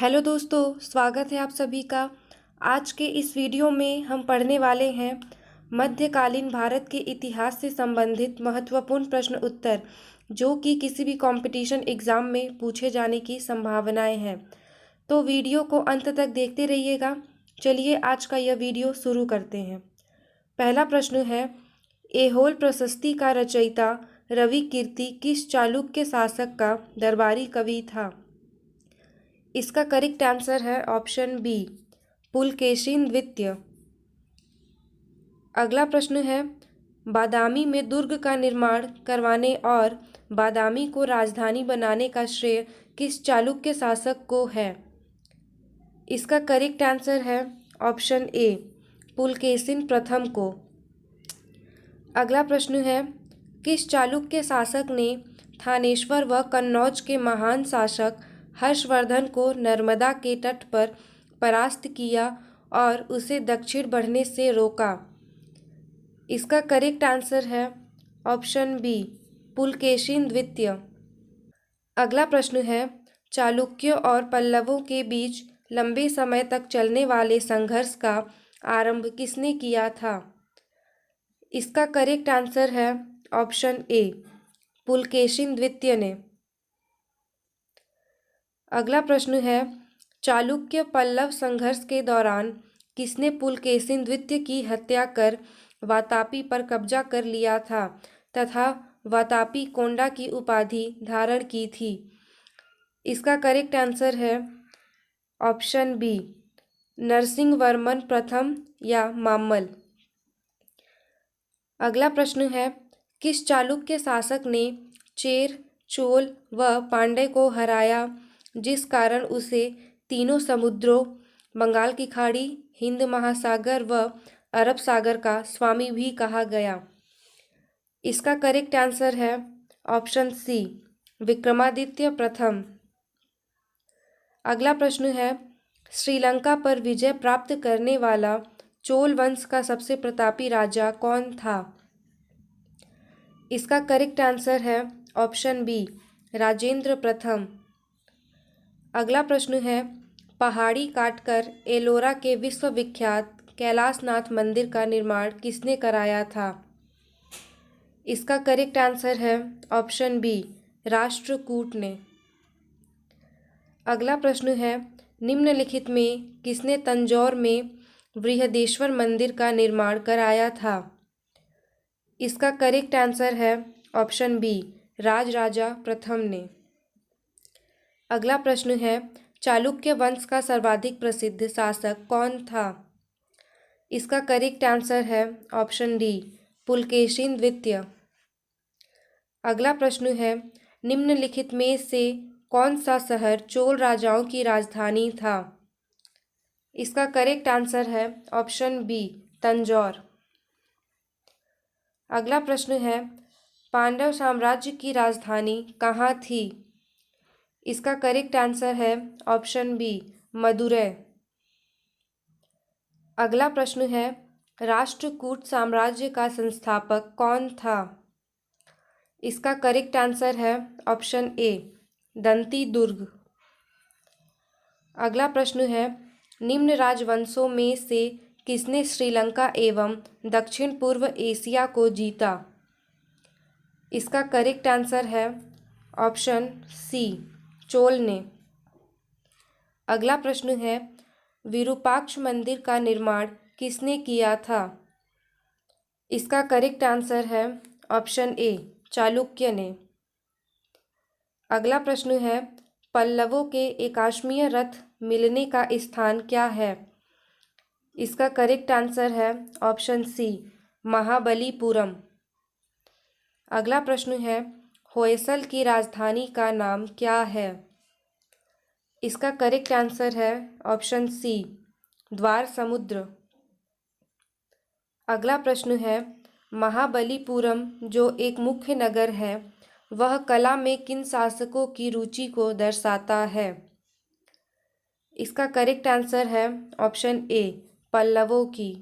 Hello दोस्तों, स्वागत है आप सभी का। आज के इस वीडियो में हम पढ़ने वाले हैं मध्यकालीन भारत के इतिहास से संबंधित महत्वपूर्ण प्रश्न उत्तर, जो कि किसी भी कंपटीशन एग्ज़ाम में पूछे जाने की संभावनाएं हैं। तो वीडियो को अंत तक देखते रहिएगा। चलिए आज का यह वीडियो शुरू करते हैं। पहला प्रश्न है, ऐहोल प्रशस्ति का रचयिता रवि कीर्ति किस चालुक्य शासक का दरबारी कवि था? इसका करेक्ट आंसर है ऑप्शन बी, पुलकेशिन द्वितीय। अगला प्रश्न है, बादामी में दुर्ग का निर्माण करवाने और बादामी को राजधानी बनाने का श्रेय किस चालुक्य शासक को है? इसका करेक्ट आंसर है ऑप्शन ए, पुलकेशिन प्रथम को। अगला प्रश्न है, किस चालुक्य शासक ने थानेश्वर व कन्नौज के महान शासक हर्षवर्धन को नर्मदा के तट पर परास्त किया और उसे दक्षिण बढ़ने से रोका? इसका करेक्ट आंसर है ऑप्शन बी, पुलकेशिन द्वितीय। अगला प्रश्न है, चालुक्यों और पल्लवों के बीच लंबे समय तक चलने वाले संघर्ष का आरंभ किसने किया था? इसका करेक्ट आंसर है ऑप्शन ए, पुलकेशिन द्वितीय ने। अगला प्रश्न है, चालुक्य पल्लव संघर्ष के दौरान किसने पुलकेशिन द्वितीय की हत्या कर वातापी पर कब्जा कर लिया था तथा वातापी कोंडा की उपाधि धारण की थी? इसका करेक्ट आंसर है ऑप्शन बी, नरसिंहवर्मन प्रथम या मामल। अगला प्रश्न है, किस चालुक्य शासक ने चेर, चोल व पांड्य को हराया जिस कारण उसे तीनों समुद्रों बंगाल की खाड़ी, हिंद महासागर व अरब सागर का स्वामी भी कहा गया? इसका करेक्ट आंसर है ऑप्शन सी, विक्रमादित्य प्रथम। अगला प्रश्न है, श्रीलंका पर विजय प्राप्त करने वाला चोल वंश का सबसे प्रतापी राजा कौन था? इसका करेक्ट आंसर है ऑप्शन बी, राजेंद्र प्रथम। अगला प्रश्न है, पहाड़ी काटकर एलोरा के विश्वविख्यात कैलाशनाथ मंदिर का निर्माण किसने कराया था? इसका करेक्ट आंसर है ऑप्शन बी, राष्ट्रकूट ने। अगला प्रश्न है, निम्नलिखित में किसने तंजौर में बृहदेश्वर मंदिर का निर्माण कराया था? इसका करेक्ट आंसर है ऑप्शन बी, राजराजा प्रथम ने। अगला प्रश्न है, चालुक्य वंश का सर्वाधिक प्रसिद्ध शासक कौन था? इसका करेक्ट आंसर है ऑप्शन डी, पुलकेशिन द्वितीय। अगला प्रश्न है, निम्नलिखित में से कौन सा शहर चोल राजाओं की राजधानी था? इसका करेक्ट आंसर है ऑप्शन बी, तंजौर। अगला प्रश्न है, पांडव साम्राज्य की राजधानी कहाँ थी? इसका करेक्ट आंसर है ऑप्शन बी, मदुरै। अगला प्रश्न है, राष्ट्रकूट साम्राज्य का संस्थापक कौन था? इसका करेक्ट आंसर है ऑप्शन ए, दंती दुर्ग। अगला प्रश्न है, निम्न राजवंशों में से किसने श्रीलंका एवं दक्षिण पूर्व एशिया को जीता? इसका करेक्ट आंसर है ऑप्शन सी, चोल ने। अगला प्रश्न है, विरूपाक्ष मंदिर का निर्माण किसने किया था? इसका करेक्ट आंसर है ऑप्शन ए, चालुक्य ने। अगला प्रश्न है, पल्लवों के एकाश्मीय रथ मिलने का स्थान क्या है? इसका करेक्ट आंसर है ऑप्शन सी, महाबलीपुरम। अगला प्रश्न है, होयसल की राजधानी का नाम क्या है? इसका करेक्ट आंसर है ऑप्शन सी, द्वार समुद्र। अगला प्रश्न है, महाबलीपुरम जो एक मुख्य नगर है वह कला में किन शासकों की रुचि को दर्शाता है? इसका करेक्ट आंसर है ऑप्शन ए, पल्लवों की।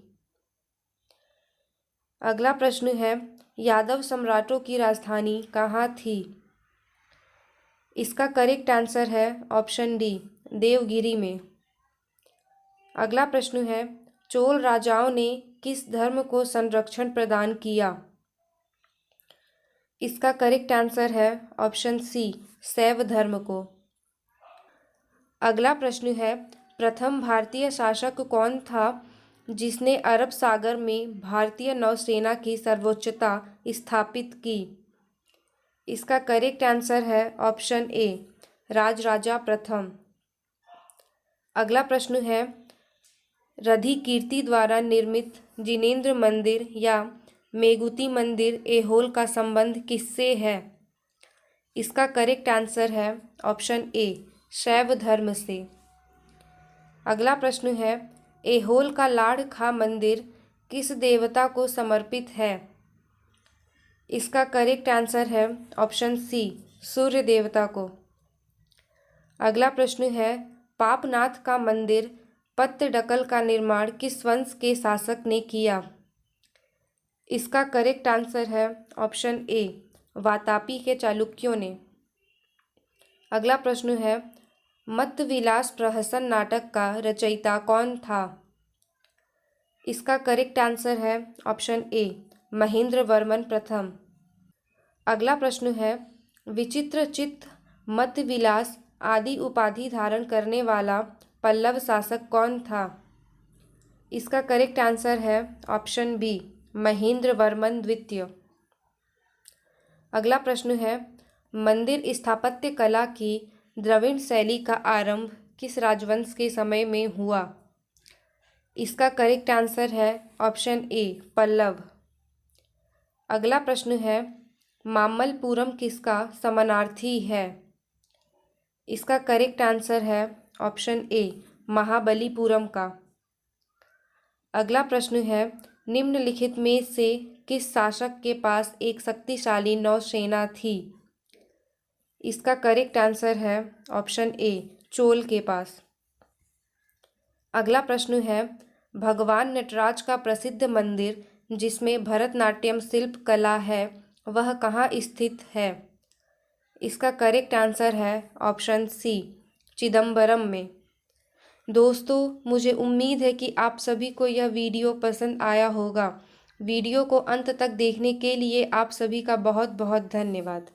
अगला प्रश्न है, यादव सम्राटों की राजधानी कहाँ थी? इसका करेक्ट आंसर है ऑप्शन डी, देवगिरी में। अगला प्रश्न है, चोल राजाओं ने किस धर्म को संरक्षण प्रदान किया? इसका करेक्ट आंसर है ऑप्शन सी, शैव धर्म को। अगला प्रश्न है, प्रथम भारतीय शासक कौन था जिसने अरब सागर में भारतीय नौसेना की सर्वोच्चता स्थापित की? इसका करेक्ट आंसर है ऑप्शन ए, राजराजा प्रथम। अगला प्रश्न है, रधिकीर्ति द्वारा निर्मित जिनेंद्र मंदिर या मेगुती मंदिर ऐहोल का संबंध किससे है? इसका करेक्ट आंसर है ऑप्शन ए, शैव धर्म से। अगला प्रश्न है, ऐहोल का लाड़ खा मंदिर किस देवता को समर्पित है? इसका करेक्ट आंसर है ऑप्शन सी, सूर्य देवता को। अगला प्रश्न है, पापनाथ का मंदिर पत्तडकल का निर्माण किस वंश के शासक ने किया? इसका करेक्ट आंसर है ऑप्शन ए, वातापी के चालुक्यों ने। अगला प्रश्न है, मत्तविलास प्रहसन नाटक का रचयिता कौन था? इसका करेक्ट आंसर है ऑप्शन ए, महेंद्र वर्मन प्रथम। अगला प्रश्न है, विचित्रचित्त, मत्तविलास आदि उपाधि धारण करने वाला पल्लव शासक कौन था? इसका करेक्ट आंसर है ऑप्शन बी, महेंद्र वर्मन द्वितीय। अगला प्रश्न है, मंदिर स्थापत्य कला की द्रविड़ शैली का आरंभ किस राजवंश के समय में हुआ? इसका करेक्ट आंसर है ऑप्शन ए, पल्लव। अगला प्रश्न है, मामल्लपुरम किसका समानार्थी है? इसका करेक्ट आंसर है ऑप्शन ए, महाबलीपुरम का। अगला प्रश्न है, निम्नलिखित में से किस शासक के पास एक शक्तिशाली नौसेना थी? इसका करेक्ट आंसर है ऑप्शन ए, चोल के पास। अगला प्रश्न है, भगवान नटराज का प्रसिद्ध मंदिर जिसमें भरतनाट्यम शिल्प कला है वह कहाँ स्थित है? इसका करेक्ट आंसर है ऑप्शन सी, चिदम्बरम में। दोस्तों, मुझे उम्मीद है कि आप सभी को यह वीडियो पसंद आया होगा। वीडियो को अंत तक देखने के लिए आप सभी का बहुत बहुत धन्यवाद।